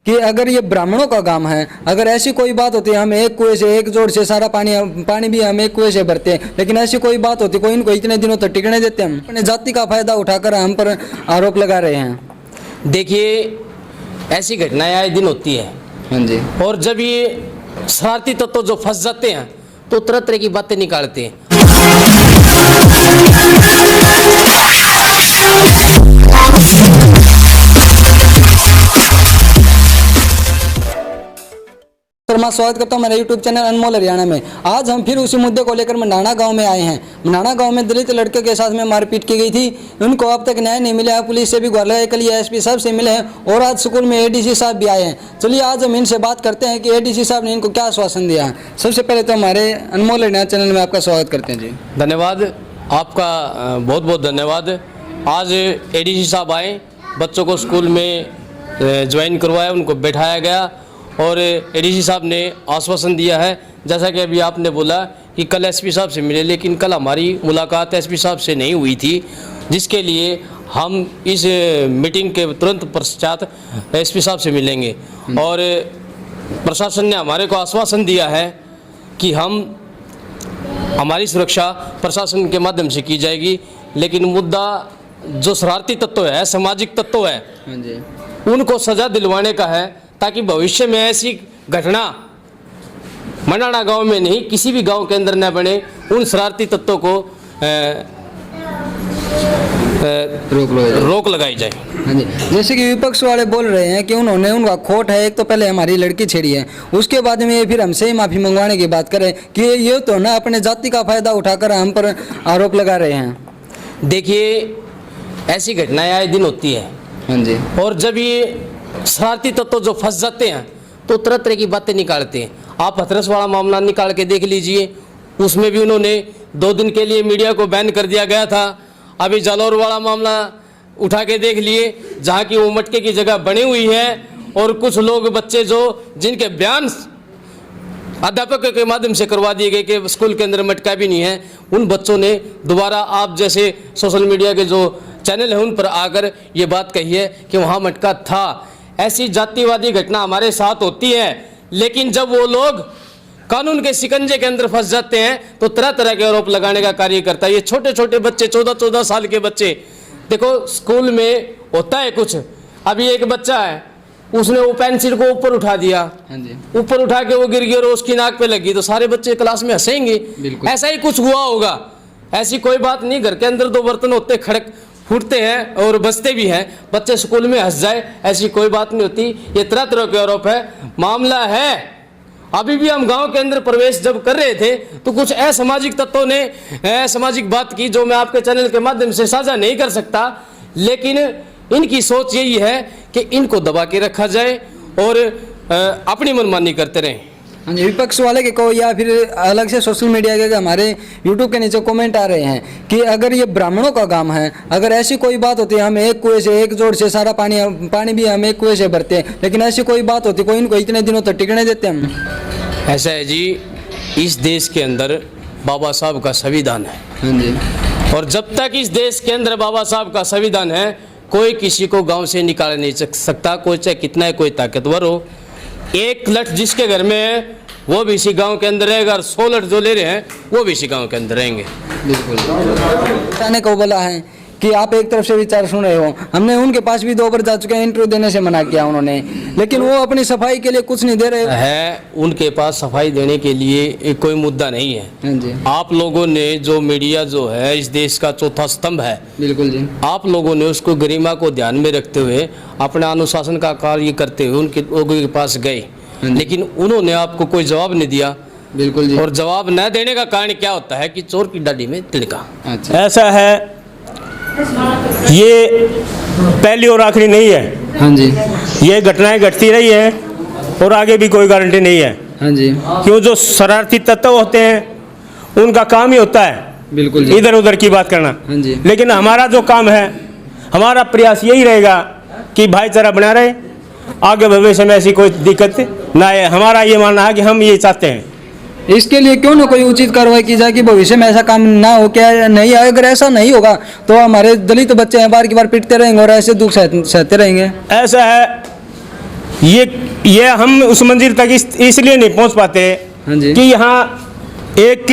कि अगर ये ब्राह्मणों का काम है, अगर ऐसी कोई बात होती है, हम एक कुएं से एक जोड़ से सारा पानी भी हम एक कुएं से भरते हैं, लेकिन ऐसी कोई बात होती कोई इनको इतने दिनों तक टिकने देते, हम अपने जाति का फायदा उठाकर हम पर आरोप लगा रहे हैं। देखिए, ऐसी घटनाएं आए दिन होती है। हाँ जी। और जब ये शरारती तत्व जो फंस जाते हैं तो तरह तरह की बातें निकालते हैं। मैं स्वागत करता हूं मेरे YouTube चैनल अनमोल हरियाणा में। आज हम फिर उसी मुद्दे को लेकर मनाना गांव में आए हैं। मनाना गांव में दलित लड़के के साथ में मारपीट की गई थी, उनको अब तक न्याय नहीं मिला। पुलिस से भी गुहार लगाई, कल एसपी साहब से मिले हैं और आज स्कूल में एडीसी साहब भी आए हैं। चलिए आज हम इनसे बात करते हैं कि एडीसी साहब ने इनको क्या आश्वासन दिया। सबसे पहले तो हमारे अनमोल हरियाणा चैनल में आपका स्वागत करते हैं। जी धन्यवाद, आपका बहुत बहुत धन्यवाद। आज एडीसी साहब आए, बच्चों को स्कूल में ज्वाइन करवाया, उनको बैठाया गया और एडीसी साहब ने आश्वासन दिया है, जैसा कि अभी आपने बोला कि कल एसपी साहब से मिले, लेकिन कल हमारी मुलाकात एसपी साहब से नहीं हुई थी, जिसके लिए हम इस मीटिंग के तुरंत पश्चात एसपी साहब से मिलेंगे। और प्रशासन ने हमारे को आश्वासन दिया है कि हमारी सुरक्षा प्रशासन के माध्यम से की जाएगी, लेकिन मुद्दा जो शरारती तत्व है, सामाजिक तत्व है, उनको सज़ा दिलवाने का है, ताकि भविष्य में ऐसी घटना मनाना गांव में नहीं, किसी भी गांव के अंदर न बने। उन शरारती तत्वों को रोक लगाई जाए। हाँ जी, जैसे कि विपक्ष वाले बोल रहे हैं कि उन्होंने उनका खोट है, एक तो पहले हमारी लड़की छेड़ी है, उसके बाद में ये फिर हमसे ही माफ़ी मंगवाने की बात करें कि ये तो ना अपने जाति का फायदा उठाकर हम पर आरोप लगा रहे हैं। देखिए, ऐसी घटनाएं आए दिन होती है। हाँ जी। और जब ये शरारती तत्व जो फंस जाते हैं तो तरह तरह की बातें निकालते हैं। आप हथरस वाला मामला निकाल के देख लीजिए, उसमें भी उन्होंने 2 दिन के लिए मीडिया को बैन कर दिया गया था। अभी जालौर वाला मामला उठा के देख लिए, जहाँ की वो मटके की जगह बनी हुई है और कुछ लोग बच्चे जिनके बयान अध्यापक के माध्यम से करवा दिए गए कि स्कूल के अंदर मटका भी नहीं है, उन बच्चों ने दोबारा आप जैसे सोशल मीडिया के जो चैनल है उन पर आकर ये बात कही है कि वहाँ मटका था। ऐसी जातिवादी घटना हमारे साथ होती है, लेकिन जब वो लोग कानून के शिकंजे के अंदर फंस जाते हैं तो तरह तरह के आरोप लगाने का कार्य करता है। ये छोटे छोटे बच्चे, 14-14 साल के बच्चे, देखो स्कूल में होता है कुछ। अभी एक बच्चा है, उसने वो पेंसिल को ऊपर उठा दिया, ऊपर उठा के वो गिर गया और उसकी नाक पे लगी, तो सारे बच्चे क्लास में हंसेंगे। ऐसा ही कुछ हुआ होगा, ऐसी कोई बात नहीं। घर के अंदर 2 बर्तन होते, खड़क फूटते हैं और बचते भी हैं, बच्चे स्कूल में हंस जाए, ऐसी कोई बात नहीं होती। ये तरह तरह के आरोप है। मामला है, अभी भी हम गांव के अंदर प्रवेश जब कर रहे थे तो कुछ असामाजिक तत्वों ने असामाजिक बात की, जो मैं आपके चैनल के माध्यम से साझा नहीं कर सकता, लेकिन इनकी सोच यही है कि इनको दबा के रखा जाए और अपनी मनमानी करते रहें। हाँ जी, विपक्ष वाले के को या फिर अलग से सोशल मीडिया के हमारे यूट्यूब के नीचे कमेंट आ रहे हैं कि अगर ये ब्राह्मणों का काम है, अगर ऐसी कोई बात होती है, हम एक कुएं से एक जोड़ से सारा पानी भी हम एक कुएं से भरते हैं, लेकिन ऐसी कोई बात होती कोई इनको इतने दिनों तक टिकने देते हम। ऐसा है जी, इस देश के अंदर बाबा साहब का संविधान है। हाँ जी। और जब तक इस देश के अंदर बाबा साहब का संविधान है, कोई किसी को गाँव से निकाल नहीं सकता, कोई चाहे कितना है, कोई ताकतवर हो। 1 लठ जिसके घर में है वो भी इसी गांव के अंदर रहेगा, और 100 लठ जो ले रहे हैं वो भी इसी गांव के अंदर रहेंगे। बिल्कुल। को बोला है कि आप एक तरफ से विचार सुन रहे हो, हमने उनके पास भी 2 बार जा चुके हैं, इंटरव्यू देने से मना किया उन्होंने, लेकिन वो अपनी सफाई के लिए कुछ नहीं दे रहे है। उनके पास सफाई देने के लिए कोई मुद्दा नहीं है। जी। आप लोगों ने जो मीडिया जो है इस देश का चौथा स्तंभ है, बिल्कुल जी, आप लोगों ने उसको गरिमा को ध्यान में रखते हुए अपना अनुशासन का कार्य करते हुए उनके लोगों के पास गए, लेकिन उन्होंने आपको कोई जवाब नहीं दिया। बिल्कुल जी। और जवाब न देने का कारण क्या होता है कि चोर की डाली में तिनका। अच्छा। ऐसा है, ये पहली और आखिरी नहीं है। हाँ जी। ये घटनाएं घटती रही हैं और आगे भी कोई गारंटी नहीं है। हाँ जी। क्यों, जो शरारती तत्व होते हैं उनका काम ही होता है बिल्कुल जी, इधर उधर की बात करना। हाँ जी। लेकिन हमारा जो काम है, हमारा प्रयास यही रहेगा कि भाईचारा बना रहे, आगे भविष्य में ऐसी कोई दिक्कत ना आए। हमारा ये मानना है कि हम ये चाहते हैं। इसके लिए क्यों ना कोई उचित कार्रवाई की जाए कि भविष्य में ऐसा काम ना हो। क्या नहीं, अगर ऐसा नहीं होगा तो हमारे दलित बच्चे हैं बार की बार पिटते रहेंगे और ऐसे दुख सहते रहेंगे। ऐसा है, ये हम उस मंजिल तक इसलिए नहीं पहुंच पाते हाँ जी। कि यहाँ एक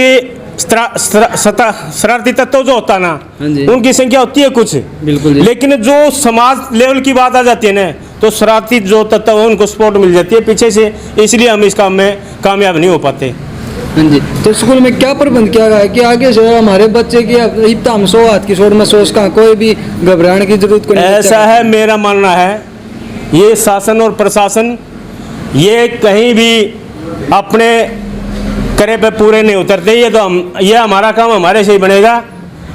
शरारती तत्व जो होता ना, हाँ जी। उनकी संख्या होती है कुछ, बिल्कुल जी। लेकिन जो समाज लेवल की बात आ जाती है ना, तो शरारती जो तत्व है उनको सपोर्ट मिल जाती है पीछे से, इसलिए हम इस काम में कामयाब नहीं हो पाते। हाँ जी। तो स्कूल में क्या प्रबंध किया गया है कि आगे से हमारे बच्चे की इतना हम 100 हाथ की शोर में सोच का कोई भी घबराने की जरूरत को नहीं। ऐसा है, मेरा मानना है, ये शासन और प्रशासन ये कहीं भी अपने करे पे पूरे नहीं उतरते। ये हमारा काम हमारे से ही बनेगा।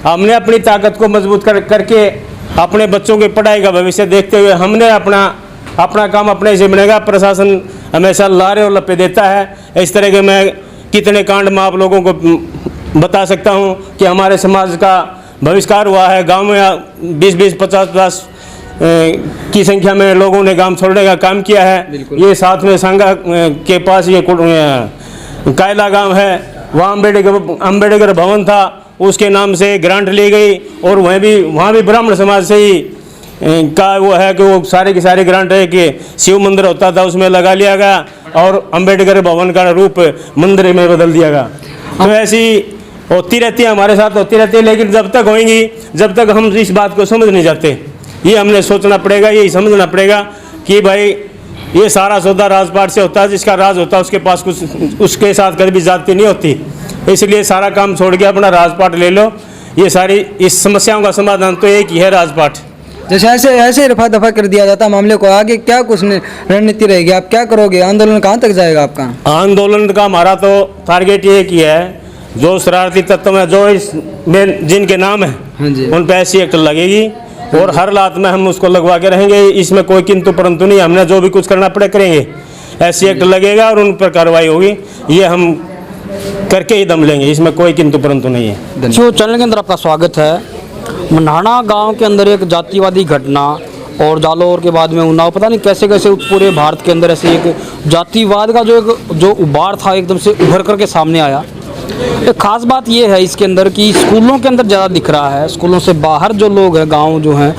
हमने अपनी ताकत को मजबूत करके अपने बच्चों की पढ़ाई का भविष्य देखते हुए हमने अपना काम अपने से बनेगा। प्रशासन हमेशा लारे और लपे देता है। इस तरह के मैं कितने कांड मैं आप लोगों को बता सकता हूँ कि हमारे समाज का बहिष्कार हुआ है। गांव में 20-20, 50-50 की संख्या में लोगों ने गांव छोड़ने का काम किया है। ये साथ में संगा के पास ये कायला गांव है, वहाँ अम्बेडकर भवन था, उसके नाम से ग्रांट ली गई और वहाँ भी ब्राह्मण समाज से ही का वो है कि वो सारे की सारी ग्रांट है कि शिव मंदिर होता था उसमें लगा लिया गया और अम्बेडकर भवन का रूप मंदिर में बदल दिया गया। तो ऐसी होती रहती है, हमारे साथ होती रहती है, लेकिन जब तक होएंगी, जब तक हम इस बात को समझ नहीं जाते, ये हमने सोचना पड़ेगा, यही समझना पड़ेगा कि भाई ये सारा सौदा राजपाट से होता है। जिसका राज होता है उसके पास कुछ, उसके साथ कभी भी जाती नहीं होती। इसलिए सारा काम छोड़ के अपना राजपाट ले लो। ये सारी इस समस्याओं का समाधान तो एक ही है, राजपाट। जैसे ऐसे रफा दफा कर दिया जाता मामले को, आगे क्या कुछ रणनीति रहेगी? आप क्या करोगे? आंदोलन कहाँ तक जाएगा आपका? आंदोलन का हमारा तो टारगेट ये की है, जो शरारती तत्व है जो इसमें जिनके नाम है, हाँ जी। उन पर ऐसी एक्ट लगेगी और हर हालात में हम उसको लगवा के रहेंगे। इसमें कोई किंतु परंतु नहीं, हमने जो भी कुछ करना पड़े करेंगे। ऐसी एक्ट लगेगा और उन पर कार्रवाई होगी, ये हम करके ही दम लेंगे, इसमें कोई किंतु परंतु नहीं है। जो चैनल के अंदर आपका स्वागत है। मन्हाना गांव के अंदर एक जातिवादी घटना और जालौर के बाद में उन्नाव, पता नहीं कैसे कैसे पूरे भारत के अंदर ऐसे एक जातिवाद का जो उबार था एकदम से उभर करके सामने आया। एक खास बात ये है इसके अंदर कि स्कूलों के अंदर ज़्यादा दिख रहा है। स्कूलों से बाहर जो लोग हैं, गांव जो हैं,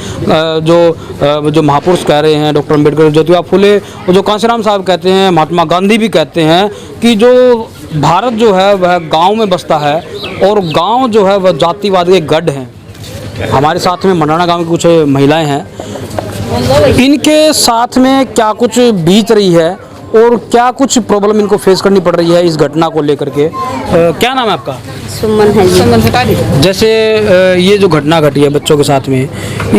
जो महापुरुष कह रहे हैं, डॉक्टर अम्बेडकर, ज्योतिबा फुले और जो कांशीराम साहब कहते हैं, महात्मा गांधी भी कहते हैं कि जो भारत जो है वह गांव में बसता है और गांव जो है वह जातिवाद के गढ़ हैं। हमारे साथ में मन्हाना गांव की कुछ महिलाएं हैं, इनके साथ में क्या कुछ बीत रही है और क्या कुछ प्रॉब्लम इनको फेस करनी पड़ रही है इस घटना को लेकर के। क्या नाम है आपका? सुमन है जी। जैसे ये जो घटना घटी है बच्चों के साथ में,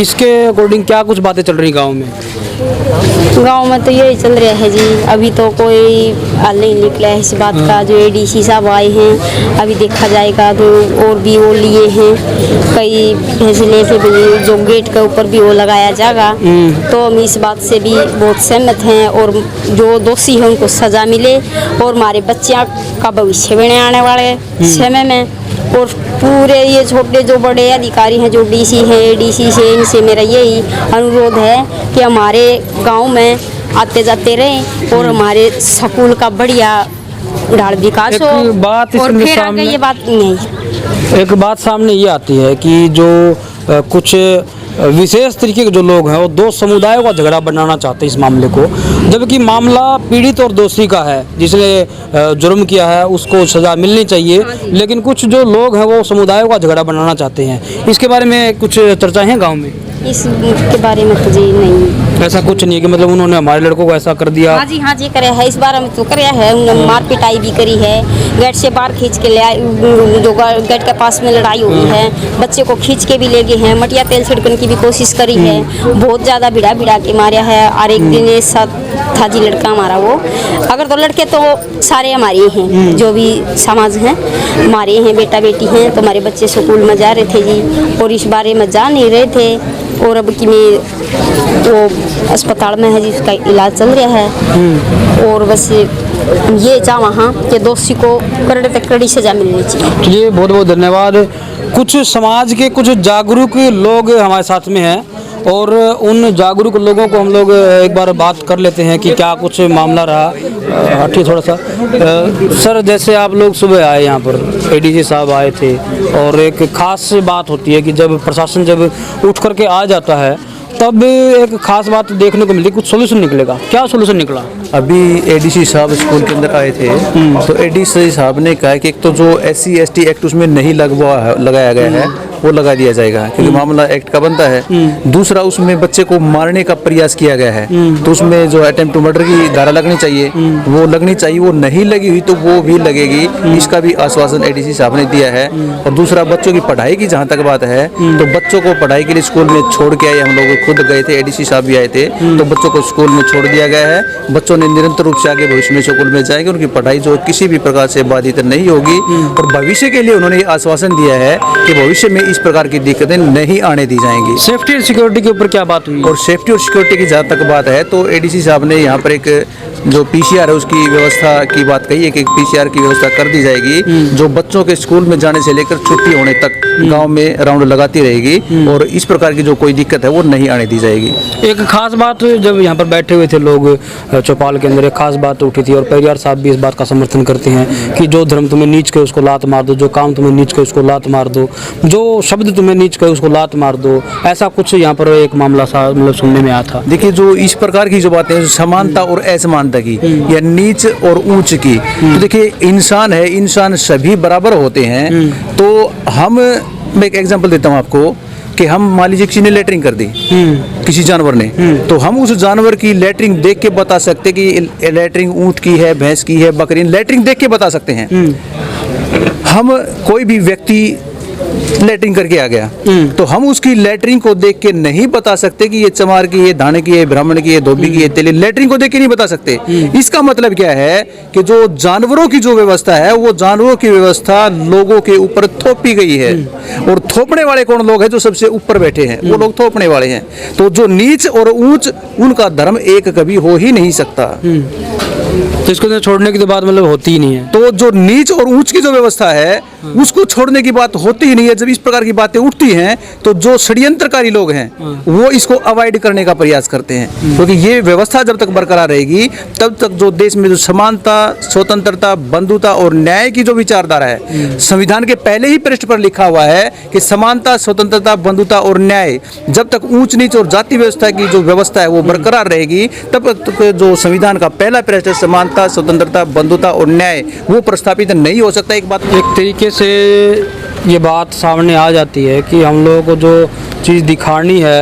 इसके अकॉर्डिंग क्या कुछ बातें चल रही गांव में? गांव में तो यही चल रहा है जी, अभी तो कोई हल नहीं निकला है इस बात का। जो एडीसी साहब आए हैं, अभी देखा जाएगा। तो और भी वो लिए हैं कई फैसले से भी, जो गेट के ऊपर भी वो लगाया जाएगा। तो हम इस बात से भी बहुत सहमत हैं और जो दोषी हैं उनको सजा मिले और हमारे बच्चियाँ का भविष्य बने आने वाले समय में। और पूरे ये छोटे जो बड़े अधिकारी हैं, जो डीसी हैं, एडीसी से, इनसे मेरा यही अनुरोध है कि हमारे गांव में आते जाते रहें और हमारे स्कूल का बढ़िया ढाल विकास हो। बात और इसमें फिर आगे सामने ये बात नहीं, एक बात सामने ये आती है कि जो कुछ विशेष तरीके के जो लोग हैं वो दो समुदायों का झगड़ा बनाना चाहते हैं इस मामले को, जबकि मामला पीड़ित और दोषी का है। जिसने जुर्म किया है उसको सज़ा मिलनी चाहिए, लेकिन कुछ जो लोग हैं वो समुदायों का झगड़ा बनाना चाहते हैं। इसके बारे में कुछ चर्चा है गांव में? इसके बारे में तो जी नहीं, ऐसा कुछ नहीं है कि मतलब उन्होंने हमारे लड़कों को ऐसा कर दिया। हाँ जी करे है, इस बार में तो करे है। उन्होंने मार पिटाई भी करी है, गेट से बाहर खींच के ले आए, जो गेट के पास में लड़ाई हुई है, बच्चे को खींच के भी ले गए हैं, मटिया तेल छिड़कने की भी कोशिश करी है, बहुत ज़्यादा भिड़ा के मारा है। और एक दिन ऐसा था जी, लड़का हमारा वो, अगर तो लड़के तो सारे हमारे हैं, जो भी समाज हैं हमारे हैं, बेटा बेटी हैं। तो हमारे बच्चे स्कूल में जा रहे थे जी और इस बारे में जा नहीं रहे थे। और अब कि मैं वो अस्पताल में है जिसका इलाज चल रहा है। और बस ये चाह वहाँ कि दोषी को कड़े तक कड़ी सजा मिलनी चाहिए। चलिए, बहुत बहुत धन्यवाद। कुछ समाज के कुछ जागरूक लोग हमारे साथ में हैं और उन जागरूक लोगों को हम लोग एक बार बात कर लेते हैं कि क्या कुछ मामला रहा। हटिए थोड़ा सा। सर, जैसे आप लोग सुबह आए यहाँ पर, एडीसी साहब आए थे और एक ख़ास बात होती है कि जब प्रशासन जब उठ करके आ जाता है तब एक खास बात देखने को मिली, कुछ सोल्यूशन निकलेगा, क्या सोल्यूशन निकला? अभी एडीसी साहब स्कूल के अंदर आए थे, तो एडीसी साहब ने कहा कि एक तो जो SC ST एक्ट उसमें नहीं लगाया गया है वो लगा दिया जाएगा, क्योंकि मामला एक्ट का बनता है। दूसरा, उसमें बच्चे को मारने का प्रयास किया गया है, तो उसमें जो अटेम्प्ट टू मर्डर की धारा लगनी चाहिए वो लगनी चाहिए, वो नहीं लगी हुई तो वो भी लगेगी, इसका भी आश्वासन एडीसी साहब ने दिया है। और दूसरा, बच्चों की पढ़ाई की जहाँ तक बात है, तो बच्चों को पढ़ाई के लिए स्कूल में छोड़ के आए, हम लोग खुद गए थे, एडीसी साहब भी आए थे, तो बच्चों को स्कूल में छोड़ दिया गया है। बच्चों ने निरंतर रूप से आगे भविष्य में स्कूल में जाएंगे, उनकी पढ़ाई जो किसी भी प्रकार से बाधित नहीं होगी, और भविष्य के लिए उन्होंने आश्वासन दिया है कि भविष्य में इस प्रकार की दिक्कतें नहीं आने दी जाएंगी। सेफ्टी और सिक्योरिटी के ऊपर क्या बात हुई? और सेफ्टी और सिक्योरिटी की जहाँ तक बात है, तो एडीसी साहब ने यहाँ पर एक जो PCR है उसकी व्यवस्था की बात कही है कि PCR की व्यवस्था कर दी जाएगी, जो बच्चों के स्कूल में जाने से लेकर छुट्टी होने तक गांव में राउंड लगाती रहेगी, और इस प्रकार की जो कोई दिक्कत है वो नहीं आने दी जाएगी। एक खास बात, जब यहाँ पर बैठे हुए थे लोग चौपाल के अंदर, एक खास बात उठी थी, और पेरियार साहब भी इस बात का समर्थन करते हैं कि जो धर्म तुम्हें नीच के उसको लात मार दो, जो काम तुम्हें नीच के उसको लात मार दो, जो शब्द तुम्हें नीच के उसको लात मार दो, ऐसा कुछ यहाँ पर एक मामला सा मतलब सुनने में आया था। देखिए, जो इस प्रकार की जो बातें हैं, समानता और असमानता की या नीच और ऊंच की, तो देखिए इंसान है, इंसान सभी बराबर होते हैं। तो मैं एक एग्जांपल देता हूँ आपको कि हम मान लीजिए किसी ने लेटरिंग कर दी, किसी जानवर ने, तो हम उस जानवर की लेटरिंग देख के बता सकते कि लेटरिंग ऊंट की है, भैंस की है, बकरी, लेटरिंग देख के बता सकते हैं। हम कोई भी व्यक्ति लेटरिंग करके आ गया, तो हम उसकी लेटरिंग को देख के नहीं बता सकते कि ये चमार की है, धाने की है, ब्राह्मण की है, धोबी की है, तेली, लेटरिंग को देख के नहीं बता सकते। इसका मतलब क्या है कि जो जानवरों की जो व्यवस्था है, वो जानवरों की व्यवस्था लोगों के ऊपर थोपी गई है, और थोपने वाले कौन लोग हैं? जो सबसे ऊपर बैठे हैं वो लोग थोपने वाले हैं। तो जो नीच और ऊंच, उनका धर्म एक कभी हो ही नहीं सकता। तो इसको छोड़ने की तो बात मतलब होती ही नहीं है। तो जो नीच और ऊंच की जो व्यवस्था है उसको छोड़ने की बात होती ही नहीं है। जब इस प्रकार की बातें उठती हैं तो जो षड्यंत्रकारी लोग हैं वो इसको अवॉइड करने का प्रयास करते हैं, क्योंकि ये व्यवस्था जब तक बरकरार रहेगी तब तक जो देश में जो समानता, स्वतंत्रता, बंधुता और न्याय की जो विचारधारा है, संविधान के पहले ही पृष्ठ पर लिखा हुआ है कि समानता, स्वतंत्रता, बंधुता और न्याय, जब तक ऊंच नीच और जाति व्यवस्था की जो व्यवस्था है वो बरकरार रहेगी, तब तक जो संविधान का पहला पृष्ठ समानता, स्वतंत्रता, बंधुता और न्याय वो प्रस्थापित नहीं हो सकता। एक तरीके से ये बात सामने आ जाती है कि हम लोगों को जो चीज़ दिखानी है,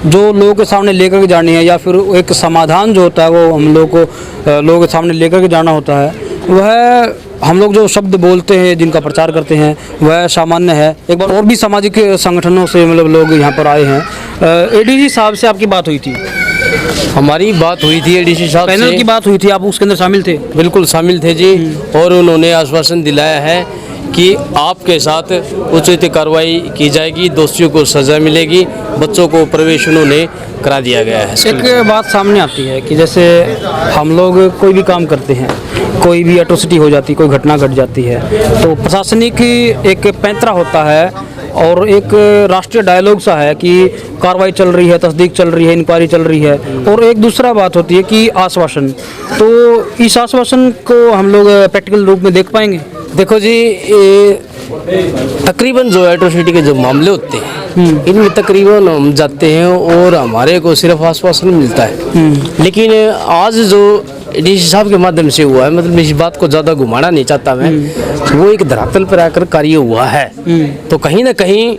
जो लोगों के सामने लेकर के जानी है, या फिर एक समाधान जो होता है वो हम लोग को लोगों के सामने लेकर के जाना होता है, वह हम लोग जो शब्द बोलते हैं, जिनका प्रचार करते हैं, वह सामान्य है। एक बार और भी सामाजिक संगठनों से मतलब लोग यहाँ पर आए हैं। एडीसी साहब से आपकी बात हुई थी? हमारी बात हुई थी एडीसी साहब से, पैनल की बात हुई थी, आप उसके अंदर शामिल थे? बिल्कुल शामिल थे जी, और उन्होंने आश्वासन दिलाया है कि आपके साथ उचित कार्रवाई की जाएगी, दोषियों को सजा मिलेगी, बच्चों को प्रवेश उन्होंने करा दिया गया है। एक बात सामने आती है कि जैसे हम लोग कोई भी काम करते हैं, कोई भी एट्रोसिटी हो जाती है, कोई घटना घट जाती है, तो प्रशासनिक एक पैंतरा होता है और एक राष्ट्रीय डायलॉग सा है कि कार्रवाई चल रही है, तस्दीक चल रही है, इंक्वायरी चल रही है, और एक दूसरा बात होती है कि आश्वासन। तो इस आश्वासन को हम लोग प्रैक्टिकल रूप में देख पाएंगे? देखो जी, तकरीबन जो एट्रोसिटी के जो मामले होते हैं इनमें तकरीबन हम जाते हैं और हमारे को सिर्फ आश्वासन मिलता है। लेकिन आज जो डीसी साहब के माध्यम से हुआ है, मतलब इस बात को ज़्यादा घुमाना नहीं चाहता मैं, वो एक धरातल पर आकर कार्य हुआ है। तो कहीं ना कहीं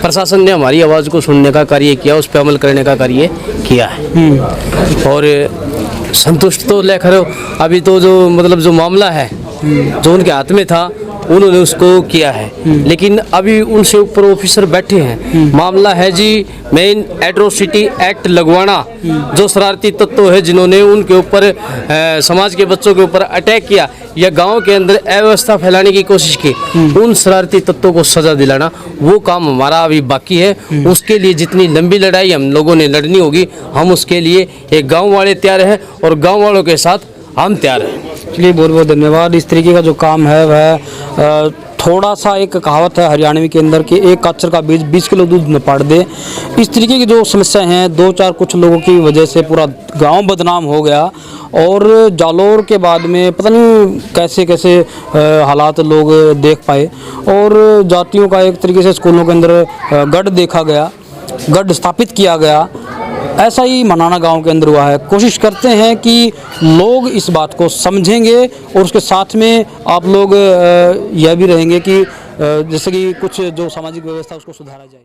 प्रशासन ने हमारी आवाज़ को सुनने का कार्य किया, उस पर अमल करने का कार्य किया है, और संतुष्ट तो लेकर अभी तो जो मतलब जो मामला है जो उनके हाथ में था उन्होंने उसको किया है, लेकिन अभी उनसे ऊपर ऑफिसर बैठे हैं। मामला है जी मेन एट्रोसिटी एक्ट लगवाना, जो शरारती तत्व है जिन्होंने उनके ऊपर समाज के बच्चों के ऊपर अटैक किया या गांव के अंदर अव्यवस्था फैलाने की कोशिश की, उन शरारती तत्वों को सजा दिलाना, वो काम हमारा अभी बाकी है। उसके लिए जितनी लंबी लड़ाई हम लोगों ने लड़नी होगी, हम उसके लिए एक गाँव वाले तैयार हैं और गाँव वालों के साथ हम तैयार हैं। चलिए, बहुत बहुत धन्यवाद। इस तरीके का जो काम है वह थोड़ा सा, एक कहावत है हरियाणवी के अंदर कि एक काचर का बीज 20 किलो दूध न पाड़ दे। इस तरीके की जो समस्या हैं, दो चार कुछ लोगों की वजह से पूरा गांव बदनाम हो गया, और जालोर के बाद में पता नहीं कैसे कैसे हालात लोग देख पाए, और जातियों का एक तरीके से स्कूलों के अंदर गढ़ देखा गया। गढ़ स्थापित किया गया, ऐसा ही मनाना गांव के अंदर हुआ है। कोशिश करते हैं कि लोग इस बात को समझेंगे और उसके साथ में आप लोग यह भी रहेंगे कि जैसे कि कुछ जो सामाजिक व्यवस्था उसको सुधारा जाए।